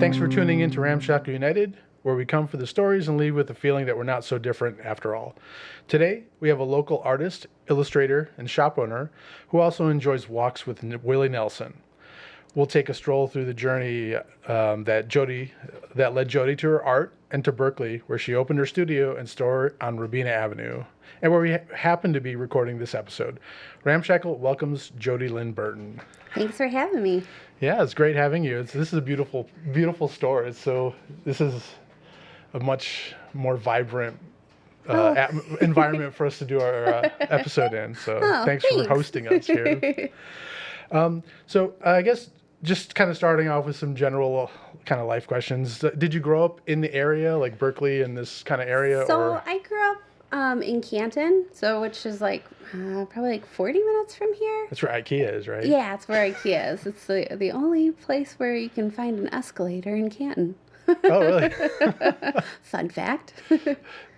Thanks for tuning in to Ramshackle United, where we come for the stories and leave with the feeling that we're not so different after all. Today, we have a local artist, illustrator, and shop owner who also enjoys walks with Willie Nelson. We'll take a stroll through the journey that led Jodi to her art and to Berkley, where she opened her studio and store on Rabina Avenue, and where we happen to be recording this episode. Ramshackle welcomes Jodi Lynn Burton. Thanks for having me. Yeah, it's great having you. This is a beautiful, beautiful store. This is a much more vibrant environment for us to do our episode in. So thanks for hosting us here. So I guess just kind of starting off with some general kind of life questions. Did you grow up in the area, like Berkley, in this kind of area? So I grew up in Canton, which is probably like 40 minutes from here. That's where IKEA is, right? Yeah, it's where IKEA is. It's the only place where you can find an escalator in Canton. Oh, really? Fun fact.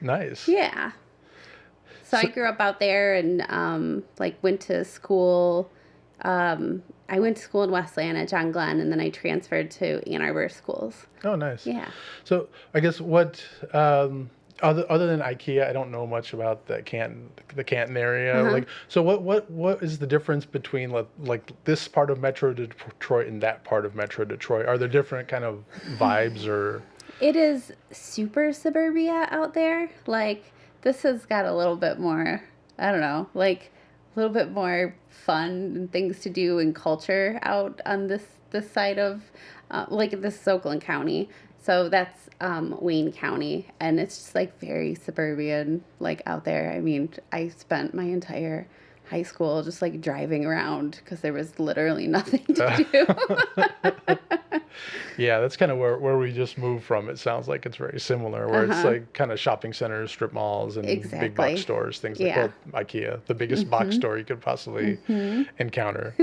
Nice. Yeah. So I grew up out there and went to school. I went to school in Westland at John Glenn, and then I transferred to Ann Arbor schools. Oh, nice. Yeah. So I guess what other than IKEA, I don't know much about the Canton area. Uh-huh. So what is the difference between like this part of Metro Detroit and that part of Metro Detroit? Are there different kind of vibes or? It is super suburbia out there. Like, this has got a little bit more, I don't know, like a little bit more fun and things to do and culture out on this side of, this is Oakland County. So that's Wayne County, and it's just like very suburban, like out there. I mean, I spent my entire high school just like driving around because there was literally nothing to do. Yeah, that's kind of where we just moved from. It sounds like it's very similar, where it's like kind of shopping centers, strip malls, and big box stores, things like IKEA, the biggest box store you could possibly encounter.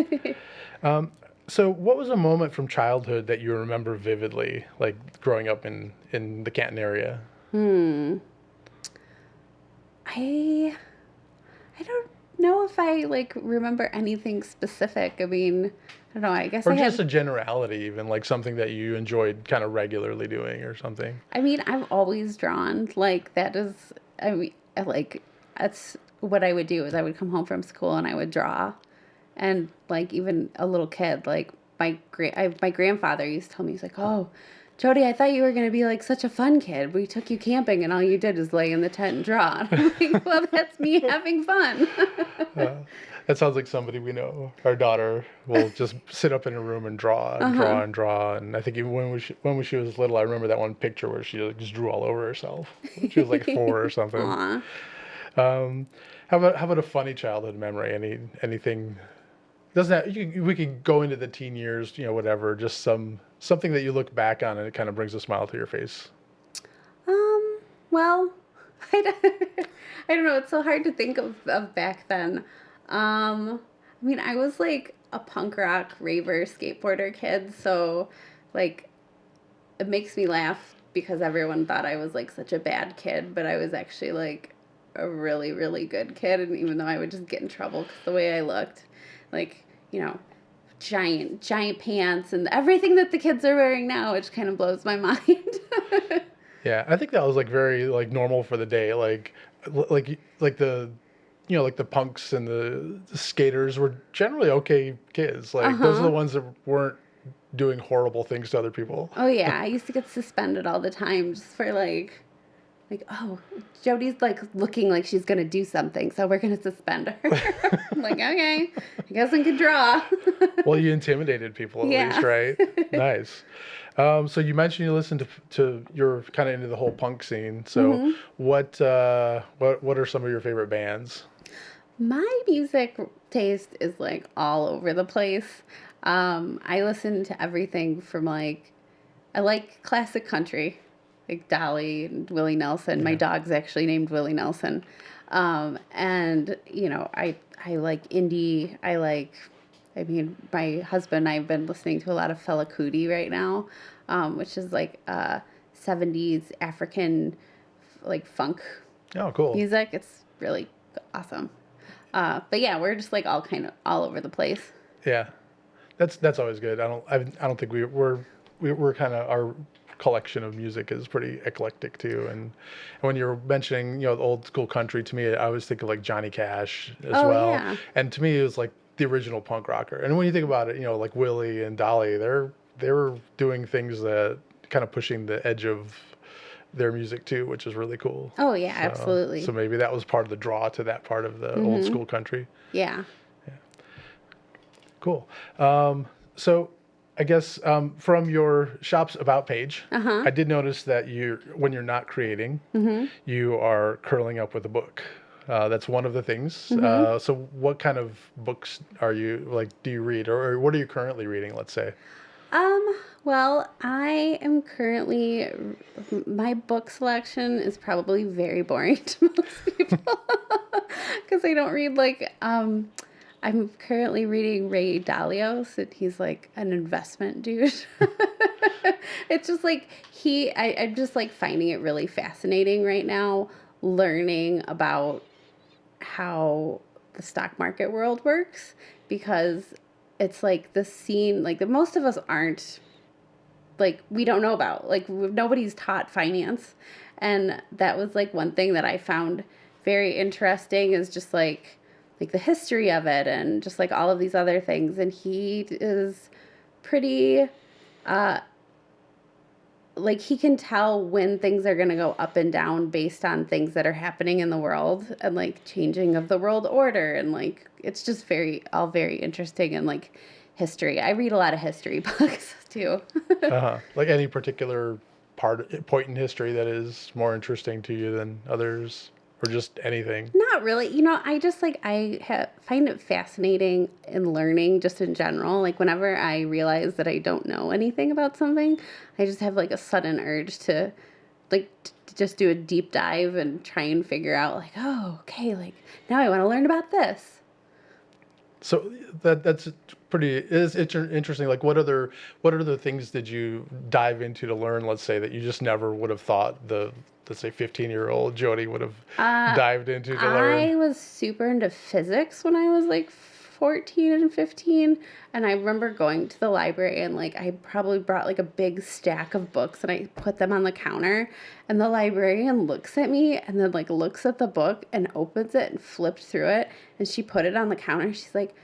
So what was a moment from childhood that you remember vividly, like growing up in the Canton area? I don't know if I remember anything specific. I mean, I don't know, I guess Or just a generality, even like something that you enjoyed kind of regularly doing or something. I mean, I've always drawn. That's what I would do is I would come home from school and I would draw. And even a little kid, my grandfather used to tell me, he's like, "Oh, Jodi, I thought you were going to be such a fun kid. We took you camping and all you did is lay in the tent and draw." And I'm like, well, that's me having fun. That sounds like somebody we know. Our daughter will just sit up in a room and draw and draw and draw. And I think even when she was little, I remember that one picture where she just drew all over herself. She was 4 or something. Aw. How about a funny childhood memory? Anything? We could go into the teen years, whatever. Just something that you look back on and it kind of brings a smile to your face. Well, I don't know. It's so hard to think of back then. I mean, I was a punk rock raver skateboarder kid, so it makes me laugh because everyone thought I was such a bad kid, but I was actually a really, really good kid. And even though I would just get in trouble because the way I looked, giant pants and everything that the kids are wearing now, which kind of blows my mind. Yeah, I think that was very normal for the day. The punks and the skaters were generally okay kids. Those are the ones that weren't doing horrible things to other people. Oh yeah, I used to get suspended all the time just for oh, Jodi's looking like she's gonna do something, so we're gonna suspend her. I'm like, okay, I guess I can draw. Well, you intimidated people at least, right? Nice. So you mentioned you listened to you're kind of into the whole punk scene. So what are some of your favorite bands? My music taste is all over the place. I listen to everything from I like classic country, like Dolly and Willie Nelson. Yeah. My dog's actually named Willie Nelson. And I like indie. My husband and I have been listening to a lot of Fela Kuti right now, which is 70s African funk music. It's really awesome. But yeah, we're just all over the place. Yeah. That's always good. I don't think we're we're kind of our collection of music is pretty eclectic too. And when you're mentioning, the old school country, to me, I always think of like Johnny Cash as Oh, well. yeah. And to me, it was like the original punk rocker. And when you think about it, like Willie and Dolly, they're doing things that kind of pushing the edge of their music too, which is really cool. Oh, yeah, So, absolutely. so maybe that was part of the draw to that part of the old school country. Yeah. Cool. So I guess from your Shops About page, I did notice that when you're not creating, you are curling up with a book. That's one of the things. So what kind of books do you read, or what are you currently reading, let's say? Well, I am currently, my book selection is probably very boring to most people because I don't read I'm currently reading Ray Dalio's, and he's like an investment dude. It's just like I'm just like finding it really fascinating right now, learning about how the stock market world works, because it's like the scene, like that most of us aren't, like, we don't know about, like, nobody's taught finance. And that was like one thing that I found very interesting, is just like the history of it, and just like all of these other things. And he is pretty, like, he can tell when things are going to go up and down based on things that are happening in the world, and like changing of the world order. And like, it's just all very interesting. And like history, I read a lot of history books too. Like any particular point in history that is more interesting to you than others, or just anything? Not really. I just like, find it fascinating in learning just in general. Like whenever I realize that I don't know anything about something, I just have like a sudden urge to like to just do a deep dive and try and figure out like, oh, okay, like now I want to learn about this. So that's interesting. Like what other things did you dive into to learn, let's say, that you just never would have thought let's say 15-year-old Jodi would have dived into to learn? I was super into physics when I was like 14 and 15, and I remember going to the library, and like I probably brought like a big stack of books, and I put them on the counter, and the librarian looks at me and then like looks at the book and opens it and flipped through it, and she put it on the counter. She's like,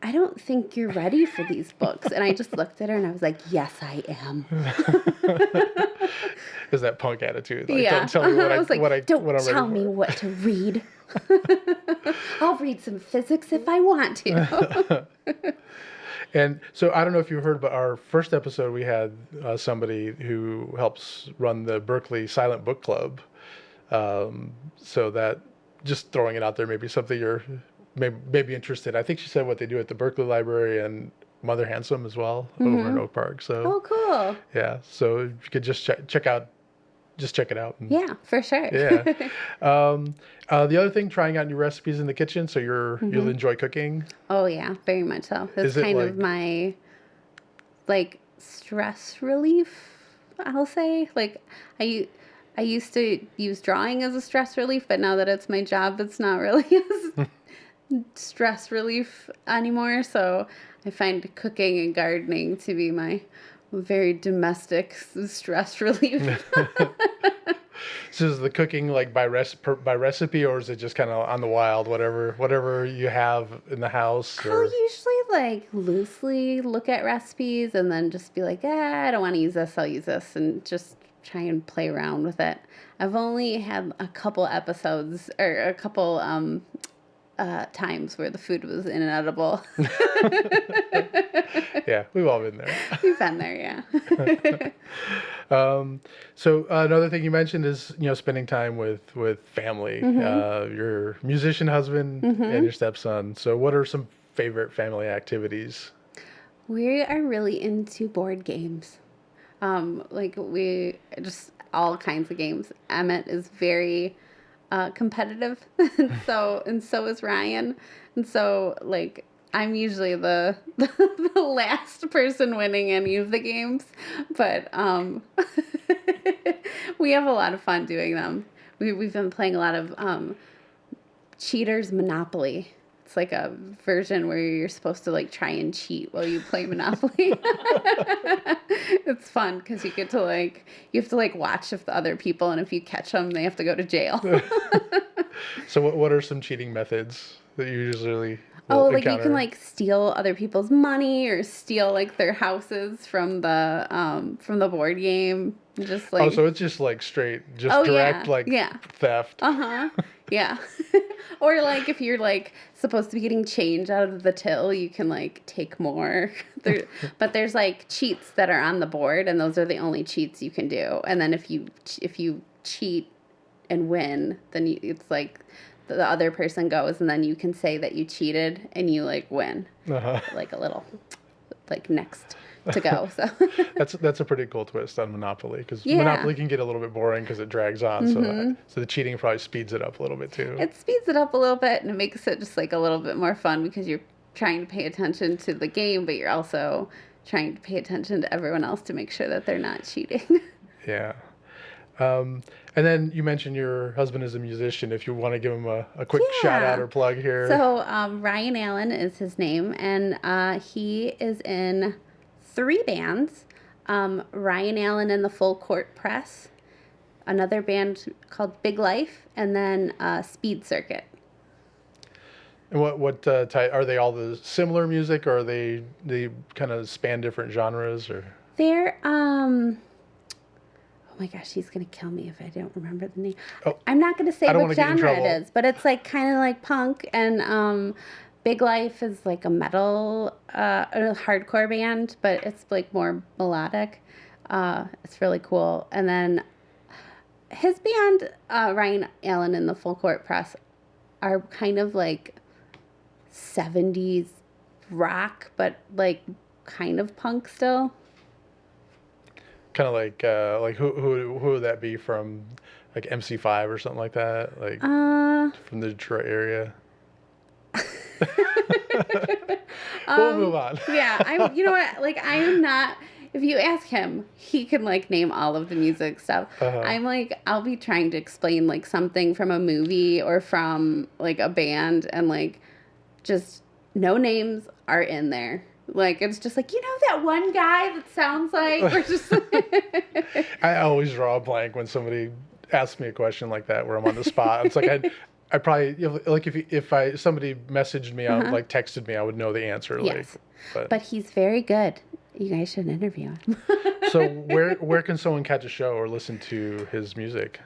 I don't think you're ready for these books. And I just looked at her and I was like, yes, I am. Is that punk attitude? Like, Yeah. don't tell me what I was like, don't what I'm ready tell me for. what to read. I'll read some physics if I want to. And so I don't know if you heard, but our first episode, we had somebody who helps run the Berkley Silent Book Club. So that, just throwing it out there, maybe something you're maybe interested. I think she said what they do at the Berkeley Library and Mother Handsome as well, over in Oak Park. So Oh, cool. yeah, so if you could just check it out. And, Yeah, for sure. yeah. The other thing, trying out new recipes in the kitchen. So you'll enjoy cooking. Oh, yeah, very much so. That's Is it kind like- of my, like, stress relief, I'll say. Like, I used to use drawing as a stress relief, but now that it's my job, it's not really as stress relief anymore. So I find cooking and gardening to be my very domestic stress relief. So is the cooking like by recipe, or is it just kind of on the wild, whatever you have in the house? I'll Or... usually like loosely look at recipes and then just be like, I don't want to use this, I'll use this, and just try and play around with it. I've only had a couple episodes, or a couple times where the food was inedible. Yeah, we've all been there. We've been there, yeah. So another thing you mentioned is, spending time with family, your musician husband and your stepson. So what are some favorite family activities? We are really into board games. Like we just all kinds of games. Emmett is very competitive, and so is Ryan. And so like I'm usually the last person winning any of the games, but we have a lot of fun doing them. We've been playing a lot of Cheaters Monopoly. it's like a version where you're supposed to like try and cheat while you play Monopoly. It's fun because you get to like, you have to like watch if the other people, and if you catch them, they have to go to jail. So what are some cheating methods that you usually Oh, will like you encounter? can like steal other people's money or steal like their houses from the board game. Just like, Oh, so it's just like straight, just Oh, direct yeah, like yeah. theft. Uh-huh. Yeah. Or like if you're like supposed to be getting change out of the till, you can like take more. But there's like cheats that are on the board, and those are the only cheats you can do. And then if you cheat and win, then it's like the other person goes, and then you can say that you cheated and you like win. Uh-huh. Like a little like next to go. So That's a pretty cool twist on Monopoly, because Yeah. Monopoly can get a little bit boring because it drags on. So the cheating probably speeds it up a little bit too. it speeds it up a little bit, and it makes it just like a little bit more fun because you're trying to pay attention to the game, but you're also trying to pay attention to everyone else to make sure that they're not cheating. Yeah. And then you mentioned your husband is a musician. If you want to give him a quick shout out or plug here. So Ryan Allen is his name, and he is in 3 bands. Ryan Allen and the Full Court Press, another band called Big Life, and then Speed Circuit. And what type are they? All the similar music, or are they kind of span different genres, or? They're oh my gosh, he's gonna kill me if I don't remember the name. Oh, I'm not gonna say I don't what wanna get in genre it trouble. is, but it's like kind of like punk, and Big Life is like a metal, a hardcore band, but it's like more melodic. It's really cool. And then his band, Ryan Allen and the Full Court Press, are kind of like 70s rock, but like kind of punk still. Kind of like who would that be from, like MC5 or something like that, like from the Detroit area? We'll move on. Yeah, you know what, like I am not, if you ask him, he can like name all of the music stuff. Uh-huh. I'm like, I'll be trying to explain like something from a movie or from like a band, and like just no names are in there. Like, it's just like, you know that one guy that sounds like, we're just I always draw a blank when somebody asks me a question like that where I'm on the spot. It's like I probably, like if somebody messaged me, like texted me, I would know the answer. Yes. Like, But he's very good. You guys should interview him. so where can someone catch a show or listen to his music?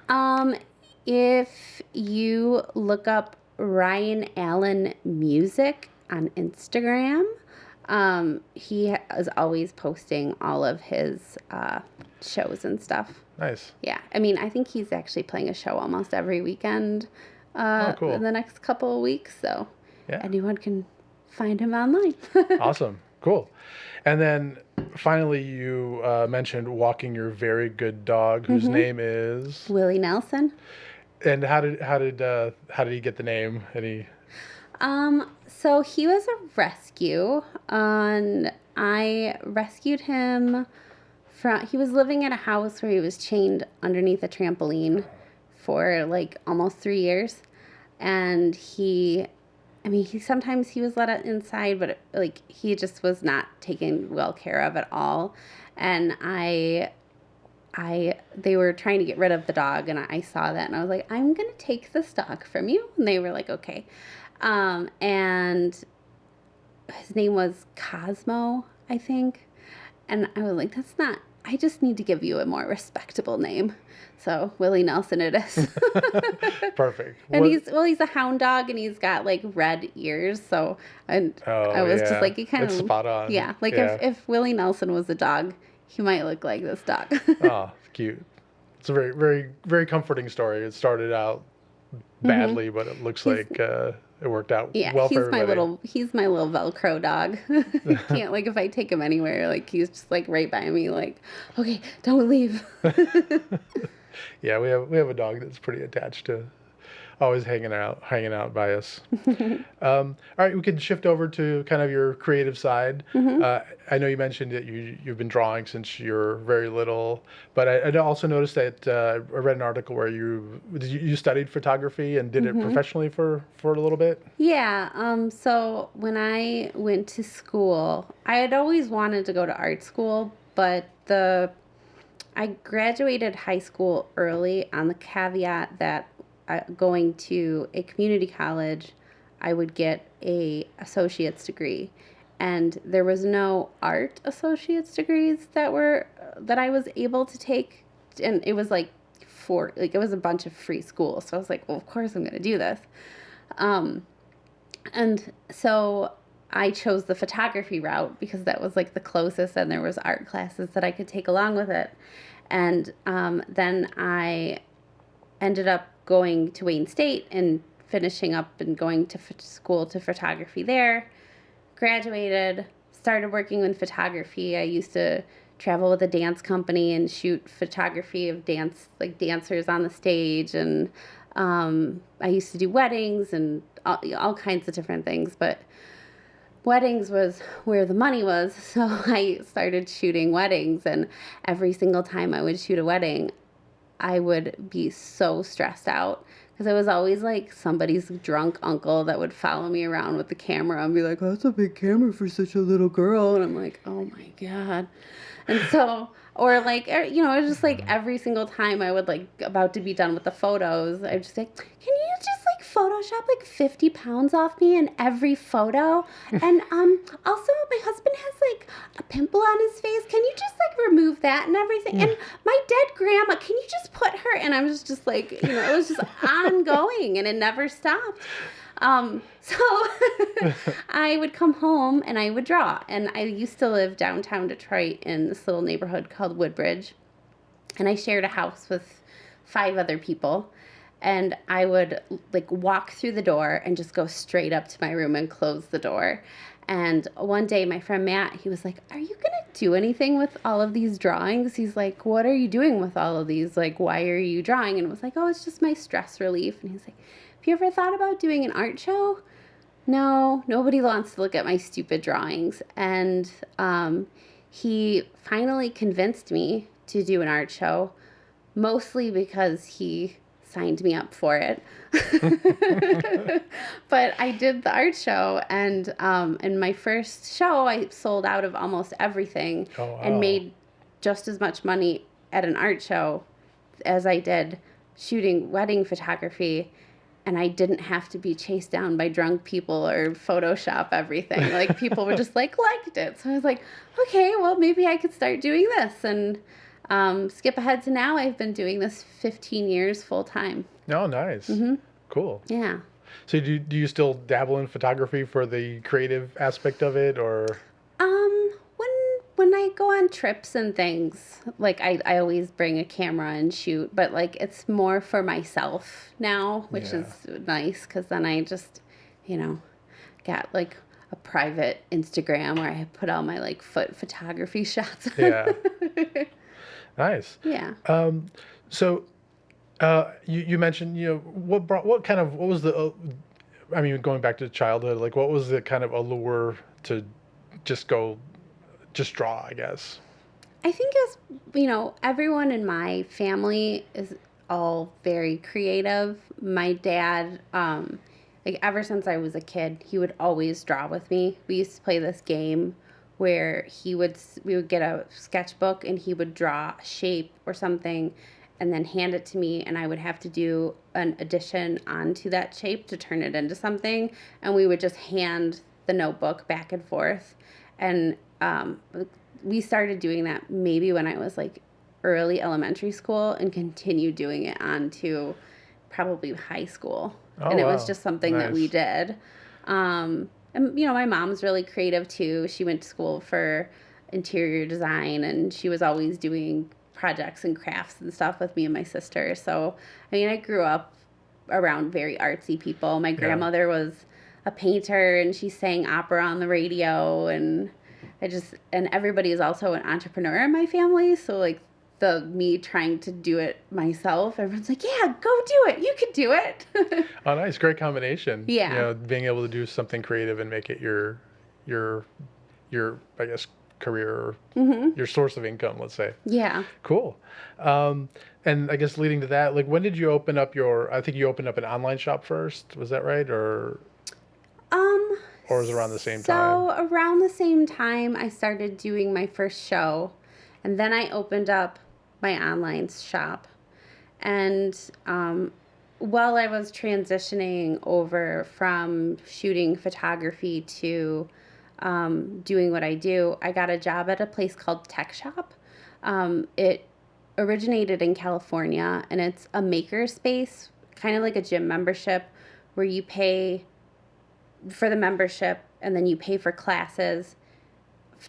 If you look up Ryan Allen Music on Instagram, he is always posting all of his shows and stuff. Nice. Yeah, I mean, I think he's actually playing a show almost every weekend cool. in the next couple of weeks, so Yeah. anyone can find him online. Awesome. Cool. And then finally, you mentioned walking your very good dog, whose name is Willie Nelson. And how did he get the name? Any? So he was a rescue, and I rescued him from, he was living at a house where he was chained underneath a trampoline for like almost 3 years. And sometimes he was let inside, but like he just was not taken well care of at all. And they were trying to get rid of the dog, and I saw that, and I was like, I'm going to take this dog from you. And they were like, okay. And his name was Cosmo, I think. And I was like, I just need to give you a more respectable name. So Willie Nelson it is. Perfect. And he's a hound dog, and he's got like red ears. So I was just like, he kind of, it's spot on. Yeah. Like if Willie Nelson was a dog, he might look like this dog. Oh, cute. It's a very, very, very comforting story. It started out badly, but it looks like it worked out well for everybody. He's my little Velcro dog. Can't, like, if I take him anywhere, like he's just like right by me, like, okay, don't leave. Yeah, we have a dog that's pretty attached to always hanging out by us. All right, we could shift over to kind of your creative side. I know you mentioned that you've been drawing since you're very little, but I also noticed that I read an article where you studied photography and did it professionally for a little bit. Yeah, so when I went to school, I had always wanted to go to art school, but I graduated high school early on the caveat that going to a community college, I would get a associate's degree. And there was no art associate's degrees that I was able to take, and it was it was a bunch of free schools. So I was like, well, of course I'm going to do this. And so I chose the photography route because that was like the closest, and there was art classes that I could take along with it. And then I ended up going to Wayne State and finishing up and going to school to photography there. Graduated, started working in photography. I used to travel with a dance company and shoot photography of dancers on the stage, and I used to do weddings and all kinds of different things, but weddings was where the money was, so I started shooting weddings, and every single time I would shoot a wedding, I would be so stressed out because it was always like somebody's drunk uncle that would follow me around with the camera and be like, "That's a big camera for such a little girl," and I'm like, "Oh my God." And so, it was just like every single time I would about to be done with the photos, I'd just say, "Can you just Photoshop 50 pounds off me in every photo? And also my husband has a pimple on his face. Can you just remove that and everything? And my dead grandma, can you just put her?" And I was just it was just ongoing and it never stopped. So I would come home and I would draw. And I used to live downtown Detroit in this little neighborhood called Woodbridge. And I shared a house with 5 other people. And I would walk through the door and just go straight up to my room and close the door. And one day my friend Matt, he was like, "Are you going to do anything with all of these drawings?" He's like, "What are you doing with all of these? Why are you drawing?" And I was like, "Oh, it's just my stress relief." And he's like, "Have you ever thought about doing an art show?" No, nobody wants to look at my stupid drawings. And he finally convinced me to do an art show, mostly because he signed me up for it. But I did the art show, and in my first show, I sold out of almost everything. Oh, wow. And made just as much money at an art show as I did shooting wedding photography. And I didn't have to be chased down by drunk people or Photoshop everything. People were just liked it. So I was like, okay, well, maybe I could start doing this. And skip ahead to now, I've been doing this 15 years full time. Oh, nice. Cool. Yeah. So do you still dabble in photography for the creative aspect of it, or? When I go on trips and things, I always bring a camera and shoot, but it's more for myself now, which is nice, because then I just, got a private Instagram where I put all my foot photography shots. Yeah. Nice. Yeah. So, you mentioned, what was the, going back to childhood, what was the kind of allure to just draw, I guess? I think everyone in my family is all very creative. My dad, ever since I was a kid, he would always draw with me. We used to play this game where we would get a sketchbook and he would draw a shape or something and then hand it to me, and I would have to do an addition onto that shape to turn it into something, and we would just hand the notebook back and forth. And we started doing that maybe when I was early elementary school, and continued doing it on to probably high school. Oh, and it wow. was just something that we did. And my mom's really creative too. She went to school for interior design, and she was always doing projects and crafts and stuff with me and my sister. So, I grew up around very artsy people. My grandmother was a painter, and she sang opera on the radio, and everybody is also an entrepreneur in my family. So the me trying to do it myself, everyone's like, yeah, go do it. You can do it. Oh, nice. Great combination. Yeah. You know, being able to do something creative and make it your, I guess, career, or your source of income, let's say. Yeah. Cool. And I guess leading to that, like, when did you open up I think you opened up an online shop first. Was that right? Or was it around the same time? So around the same time, I started doing my first show, and then I opened up my online shop. And while I was transitioning over from shooting photography to doing what I do, I got a job at a place called Tech Shop. It originated in California, and it's a maker space, kind of like a gym membership, where you pay for the membership and then you pay for classes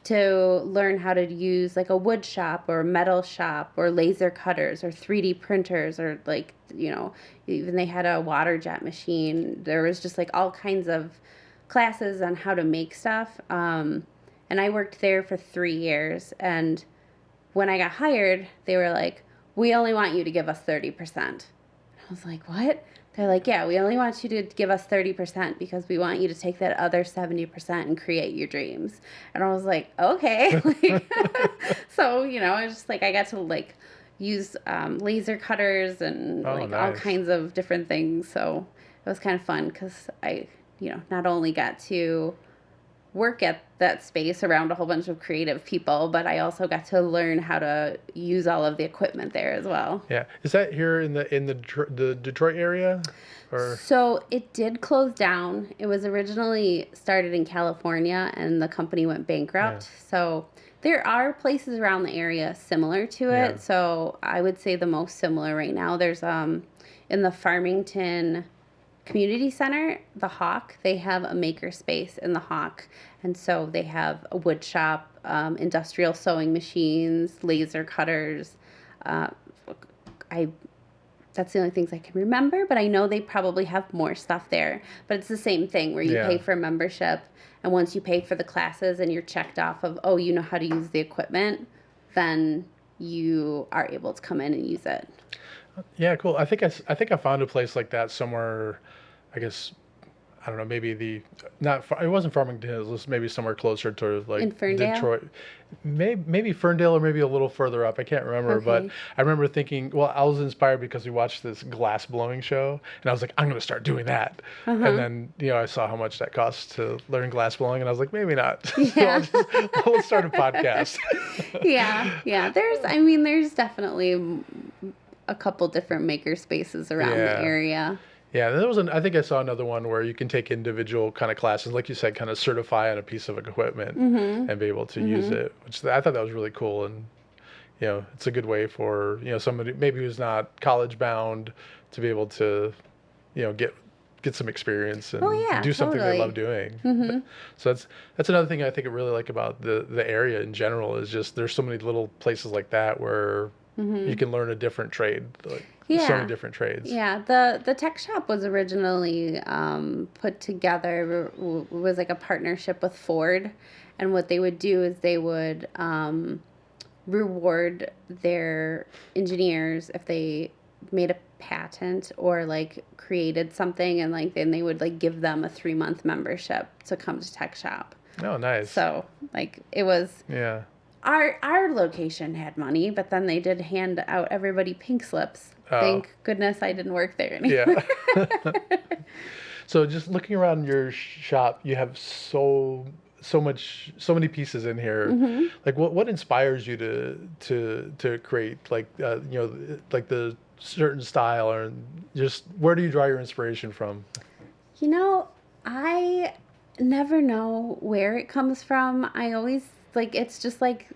to learn how to use like a wood shop or a metal shop or laser cutters or 3D printers, or like, you know, even they had a water jet machine. There was just like all kinds of classes on how to make stuff. And I worked there for 3 years, and when I got hired, they were like, we only want you to give us 30%. I was like, what? They're like, yeah, we only want you to give us 30% because we want you to take that other 70% and create your dreams. And I was like, okay. So, you know, I was just like, I got to like use laser cutters and all kinds of different things. So it was kind of fun because I, you know, not only got to work at that space around a whole bunch of creative people, but I also got to learn how to use all of the equipment there as well. Yeah. Is that here in the Detroit area? Or? So it did close down. It was originally started in California, and the company went bankrupt. Yeah. So there are places around the area similar to it. Yeah. So I would say the most similar right now, there's in the Farmington Community Center, the Hawk, they have a maker space in the Hawk. And so they have a wood shop, industrial sewing machines, laser cutters. That's the only things I can remember, but I know they probably have more stuff there. But it's the same thing where you pay for a membership, and once you pay for the classes and you're checked off of, oh, you know how to use the equipment, then you are able to come in and use it. Yeah, cool. I think I found a place like that somewhere. I guess, I don't know. Maybe it wasn't Farmington. It was maybe somewhere closer to like in Ferndale? Detroit. Maybe Ferndale, or maybe a little further up. I can't remember. Okay. But I remember thinking, well, I was inspired because we watched this glass blowing show, and I was like, I'm going to start doing that. And then, you know, I saw how much that costs to learn glass blowing, and I was like, maybe not. Yeah. So I'll start a podcast. Yeah. There's definitely a couple different maker spaces around the area. Yeah, I think I saw another one where you can take individual kind of classes, like you said, kind of certify on a piece of equipment and be able to use it, which I thought that was really cool. And, you know, it's a good way for, you know, somebody maybe who's not college bound to be able to, you know, get some experience and do something they love doing. So that's another thing I think I really like about the area in general, is just there's so many little places like that where you can learn a different trade, like so many different trades. Yeah, the tech shop was originally put together, was like a partnership with Ford, and what they would do is they would reward their engineers if they made a patent or like created something, and like then they would like give them a 3-month membership to come to tech shop. Oh, nice. So like it was Our location had money, but then they did hand out everybody pink slips. Oh. Thank goodness I didn't work there anymore. Yeah. So just looking around your shop, you have so many pieces in here. Like what inspires you to create, like you know, like the certain style, or just where do you draw your inspiration from? You know, I never know where it comes from. I always like, it's just like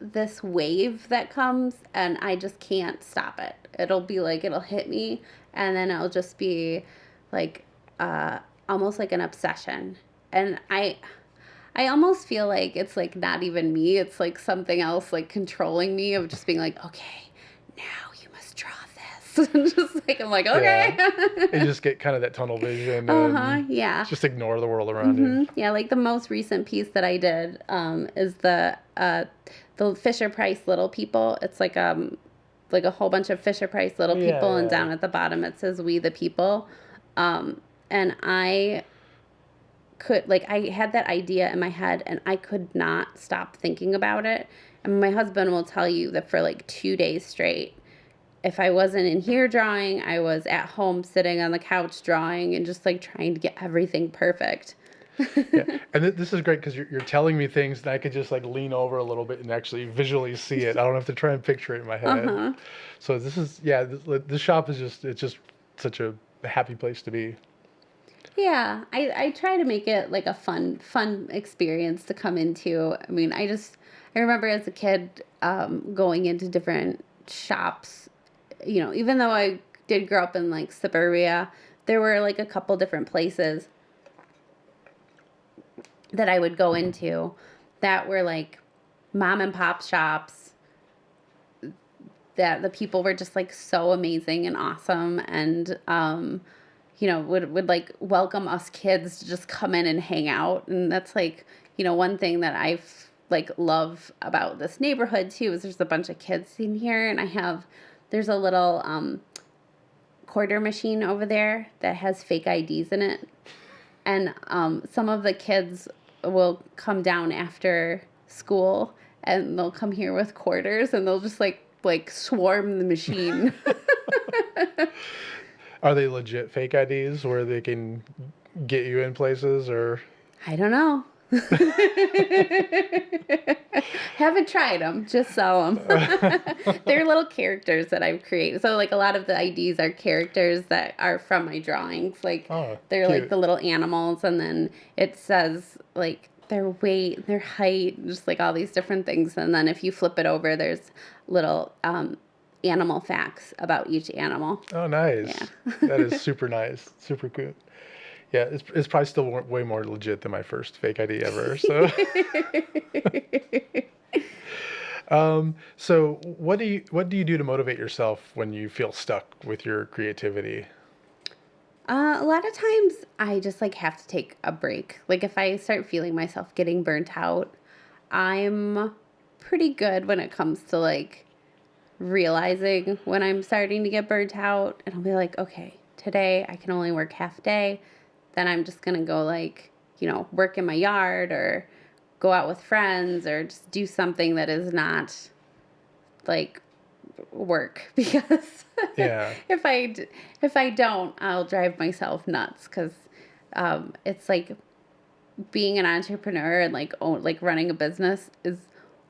this wave that comes, and I just can't stop it. It'll be like, it'll hit me, and then it'll just be like almost like an obsession. And I almost feel like it's like not even me, it's like something else like controlling me, of just being like, okay, now you must draw this. And just like, I'm like, okay. You just get kind of that tunnel vision and just ignore the world around you. Yeah, like the most recent piece that I did is the the Fisher Price Little People. It's like a whole bunch of Fisher Price Little Yeah, People, and yeah. down at the bottom it says "We the People." And I could, like, I had that idea in my head, and I could not stop thinking about it. And my husband will tell you that for like 2 days straight, if I wasn't in here drawing, I was at home sitting on the couch drawing and just like trying to get everything perfect. Yeah, and this is great because you're telling me things, and I could just like lean over a little bit and actually visually see it. I don't have to try and picture it in my head. Uh-huh. So this is, yeah, this shop is just, it's just such a happy place to be. Yeah, I try to make it like a fun experience to come into. I mean, I remember as a kid going into different shops, you know, even though I did grow up in like suburbia, there were like a couple different places that I would go into that were like mom and pop shops, that the people were just like so amazing and awesome, and you know, would like welcome us kids to just come in and hang out. And that's like, you know, one thing that I've like love about this neighborhood too is there's a bunch of kids in here, and there's a little quarter machine over there that has fake IDs in it. And some of the kids will come down after school, and they'll come here with quarters, and they'll just like swarm the machine. Are they legit fake IDs where they can get you in places, or? I don't know. Haven't tried them, just sell them. They're little characters that I've created. So like a lot of the IDs are characters that are from my drawings. Like Oh, they're cute. like the little animals, and then it says like their weight, their height, just like all these different things. And then if you flip it over, there's little animal facts about each animal. Oh, nice. Yeah. That is super nice. Super cool. Yeah, it's probably still way more legit than my first fake ID ever. So, so what do you do to motivate yourself when you feel stuck with your creativity? A lot of times I just like have to take a break. Like if I start feeling myself getting burnt out, I'm pretty good when it comes to like realizing when I'm starting to get burnt out, and I'll be like, okay, today I can only work half day. Then I'm just going to go like, you know, work in my yard or go out with friends or just do something that is not like work, because Yeah. if I don't, I'll drive myself nuts, because it's like being an entrepreneur and like running a business is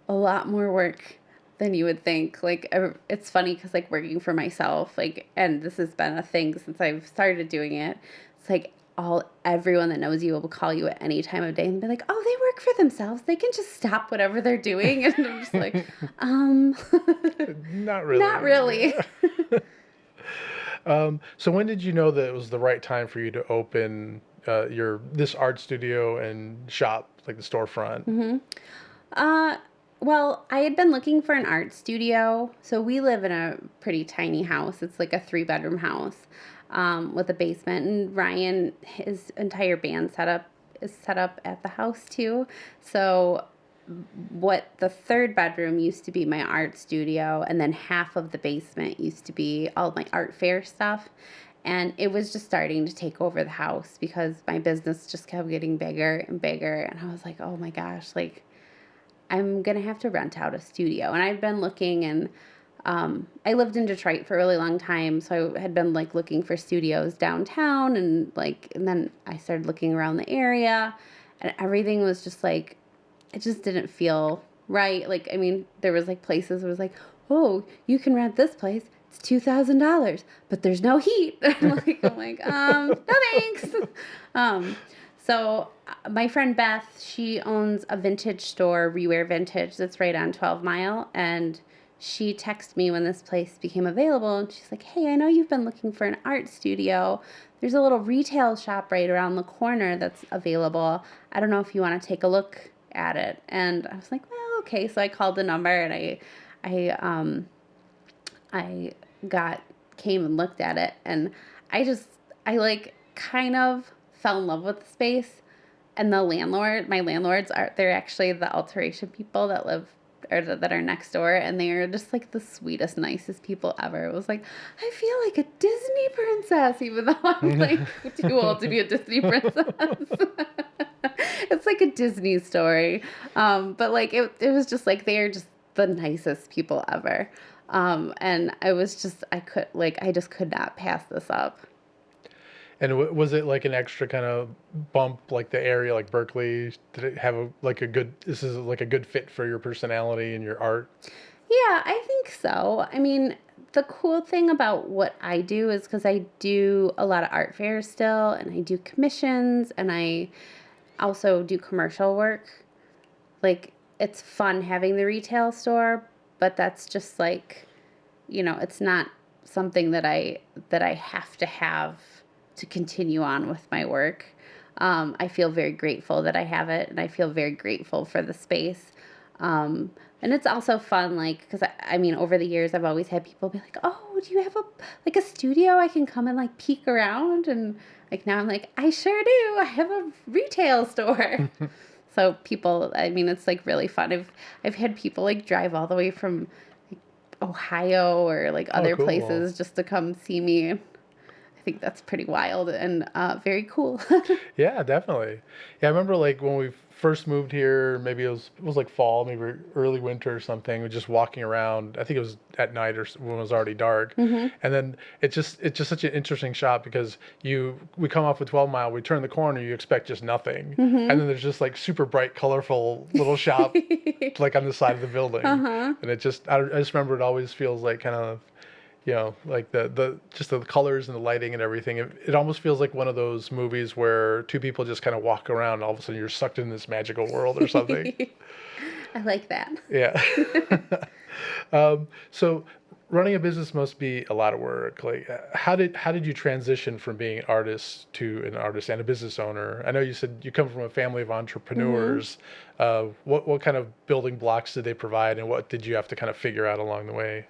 a lot more work than you would think. Like it's funny because like working for myself, like, and this has been a thing since I've started doing it. It's like everyone that knows you will call you at any time of day and be like, "Oh, they work for themselves. They can just stop whatever they're doing." And I'm just like, Not really. not really. So when did you know that it was the right time for you to open this art studio and shop, like the storefront? Well, I had been looking for an art studio. So we live in a pretty tiny house. It's like a 3-bedroom house with a basement. And Ryan, his entire band setup is set up at the house too. So what the 3rd bedroom used to be my art studio, and then half of the basement used to be all my art fair stuff. And it was just starting to take over the house because my business just kept getting bigger and bigger. And I was like, oh my gosh, like, I'm going to have to rent out a studio. And I've been looking, and I lived in Detroit for a really long time. So I had been like looking for studios downtown, and then I started looking around the area, and everything was just like, it just didn't feel right. Like, I mean, there was like places where it was like, oh, you can rent this place. It's $2,000, but there's no heat. I'm like, no thanks. So my friend Beth, she owns a vintage store, Rewear Vintage, that's right on 12 Mile. And she texted me when this place became available. And she's like, hey, I know you've been looking for an art studio. There's a little retail shop right around the corner that's available. I don't know if you want to take a look at it. And I was like, well, okay. So I called the number, and I came and looked at it, and I like kind of fell in love with the space. And my landlords they're actually the alteration people that live that are next door, and they are just like the sweetest, nicest people ever. It was like, I feel like a Disney princess, even though I'm like too old to be a Disney princess. It's like a Disney story. But like it was just like they are just the nicest people ever. And I just could not pass this up. And was it like an extra kind of bump, like the area, like Berkeley? Did it have like a good? This is like a good fit for your personality and your art. Yeah, I think so. I mean, the cool thing about what I do is because I do a lot of art fairs still, and I do commissions, and I also do commercial work. Like, it's fun having the retail store, but that's just like, it's not something that I have to have to continue on with my work. I feel very grateful that I have it, and I feel very grateful for the space. And it's also fun, like, because I mean, over the years, I've always had people be like, "Oh, do you have a studio I can come and like peek around?" And like now I'm like, "I sure do. I have a retail store." So people, I mean, it's like really fun. I've had people like drive all the way from like, Ohio or like Oh, other cool. places just to come see me. I think that's pretty wild and very cool. Yeah, definitely. Yeah, I remember like when we first moved here, maybe it was like fall, maybe early winter or something. We're just walking around. I think it was at night or when it was already dark. Hmm. And then it's just such an interesting shot because we come off with 12 Mile, we turn the corner, you expect just nothing, Hmm. and then there's just like super bright, colorful little shop like on the side of the building, Uh-huh. and I just remember it always feels like kind of like the just the colors and the lighting and everything. It almost feels like one of those movies where two people just kind of walk around and all of a sudden you're sucked in this magical world or something. I like that. Yeah. So running a business must be a lot of work. Like, how did you transition from being an artist to an artist and a business owner? I know you said you come from a family of Hmm. entrepreneurs. What kind of building blocks did they provide, and what did you have to kind of figure out along the way?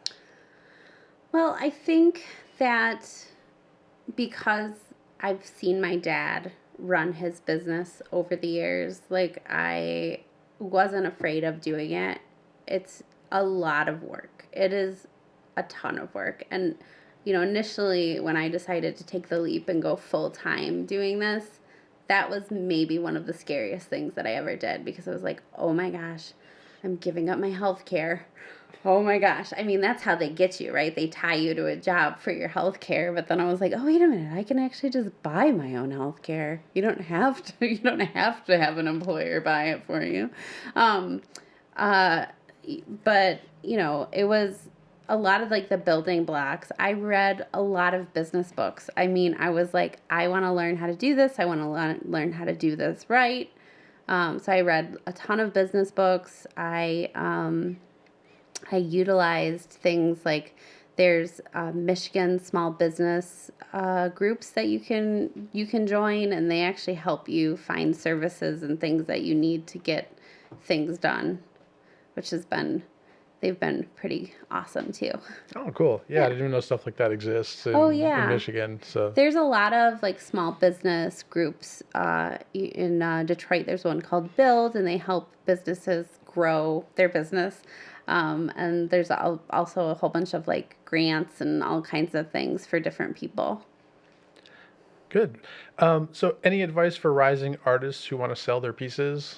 Well, I think that because I've seen my dad run his business over the years, like I wasn't afraid of doing it. It's a lot of work. It is a ton of work. And, initially when I decided to take the leap and go full time doing this, that was maybe one of the scariest things that I ever did because I was like, oh my gosh, I'm giving up my health care. Oh my gosh. I mean, that's how they get you, right? They tie you to a job for your health care. But then I was like, oh, wait a minute. I can actually just buy my own health care. You don't have to, you don't have to have an employer buy it for you. Um, uh, but, it was a lot of like the building blocks. I read a lot of business books. I mean, I was like, I want to learn how to do this. I want to learn how to do this right. So I read a ton of business books. I utilized things like there's Michigan small business groups that you can join, and they actually help you find services and things that you need to get things done, which they've been pretty awesome too. Oh, cool. Yeah, I Yeah. didn't even know stuff like that exists Oh in yeah. Michigan. So, There's a lot of like small business groups in Detroit. There's one called Build, and they help businesses grow their business. And there's also a whole bunch of like grants and all kinds of things for different people. good. So any advice for rising artists who want to sell their pieces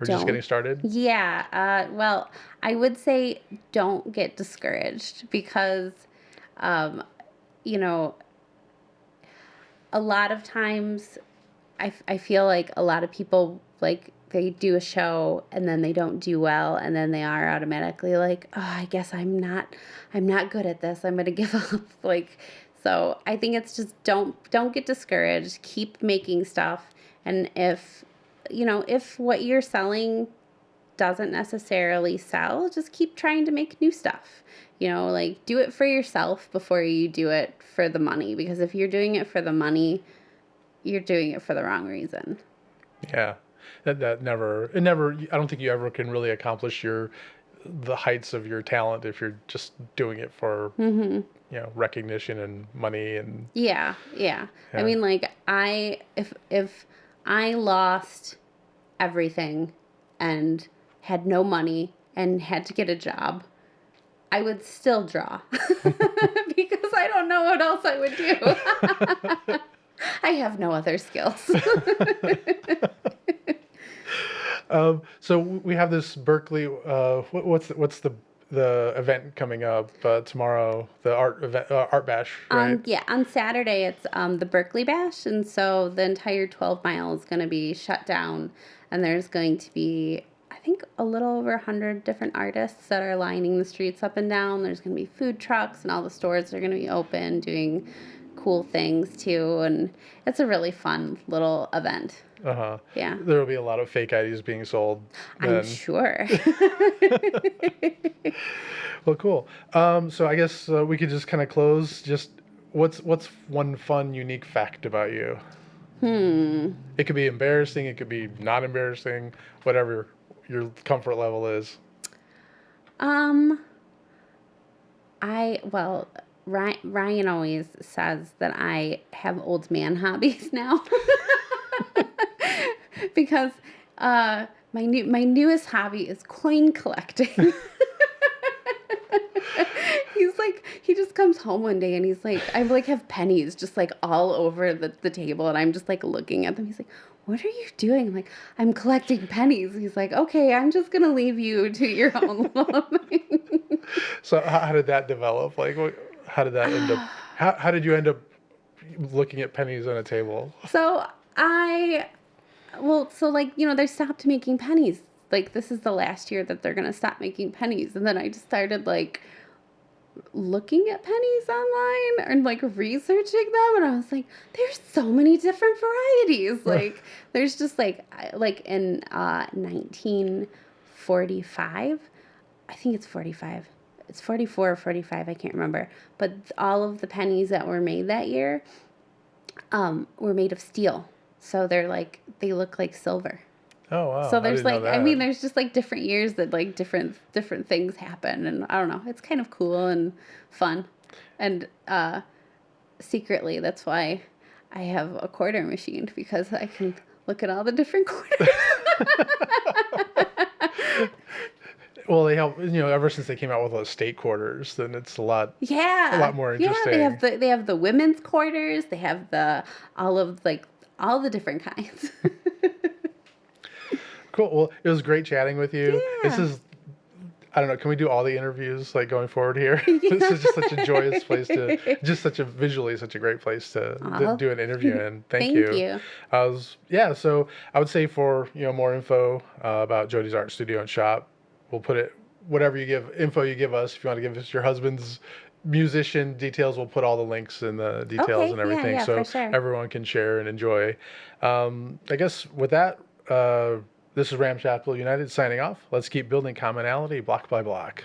or just Don't. getting started? Yeah. Well, I would say don't get discouraged because, um, you know, a lot of times I feel like a lot of people like they do a show and then they don't do well and then they are automatically like, oh, I guess I'm not good at this. I'm gonna give up. Like, so I think it's just don't get discouraged. Keep making stuff, and if what you're selling doesn't necessarily sell, just keep trying to make new stuff. Like do it for yourself before you do it for the money, because if you're doing it for the money, you're doing it for the wrong reason. Yeah. That never, I don't think you ever can really accomplish the heights of your talent if you're just doing it for, Hmm. recognition and money and, Yeah, yeah. I yeah. mean, like if I lost everything and had no money and had to get a job, I would still draw because I don't know what else I would do. I have no other skills. So we have this Berkeley. What's the event coming up tomorrow? The art event, art bash, right? Yeah, on Saturday it's the Berkley Bash, and so the entire 12 mile is going to be shut down, and there's going to be, I think, a little over 100 different artists that are lining the streets up and down. There's going to be food trucks, and all the stores are going to be open doing cool things too, and it's a really fun little event. Uh-huh. Yeah. There will be a lot of fake IDs being sold then. I'm sure. Well, cool. So I guess we could just kind of close. Just what's one fun, unique fact about you? It could be embarrassing. It could be not embarrassing. Whatever your comfort level is. Ryan always says that I have old man hobbies now. Because my newest hobby is coin collecting. He just comes home one day and he's like, I like have pennies just like all over the table, and I'm just like looking at them. He's like, what are you doing? I'm like, I'm collecting pennies. He's like, okay, I'm just gonna leave you to your own little thing. So how did that develop? Like, how did that end up? How did you end up looking at pennies on a table? So they stopped making pennies. Like, this is the last year that they're going to stop making pennies. And then I just started, like, looking at pennies online and, like, researching them. And I was like, there's so many different varieties. Like, there's just, like in 1945, I think it's 45. It's 44 or 45, I can't remember. But all of the pennies that were made that year were made of steel. So they look like silver. Oh, wow. So there's there's just like different years that like different things happen, and I don't know, it's kind of cool and fun. And secretly that's why I have a quarter machine, because I can look at all the different quarters. Well, they help, ever since they came out with those state quarters, then it's a lot more interesting. Yeah, they have the women's quarters, they have all the different kinds. Cool. Well, it was great chatting with you. Yeah. This is, I don't know, can we do all the interviews like going forward here? This is just such a joyous place visually such a great place to do an interview in. Thank you. So I would say for, more info about Jodi's art studio and shop, we'll put it, whatever info you give us. If you want to give us your husband's musician details, we'll put all the links and the details and everything, so for sure. Everyone can share and enjoy. I guess with that, this is Ramshackle United signing off. Let's keep building commonality block by block.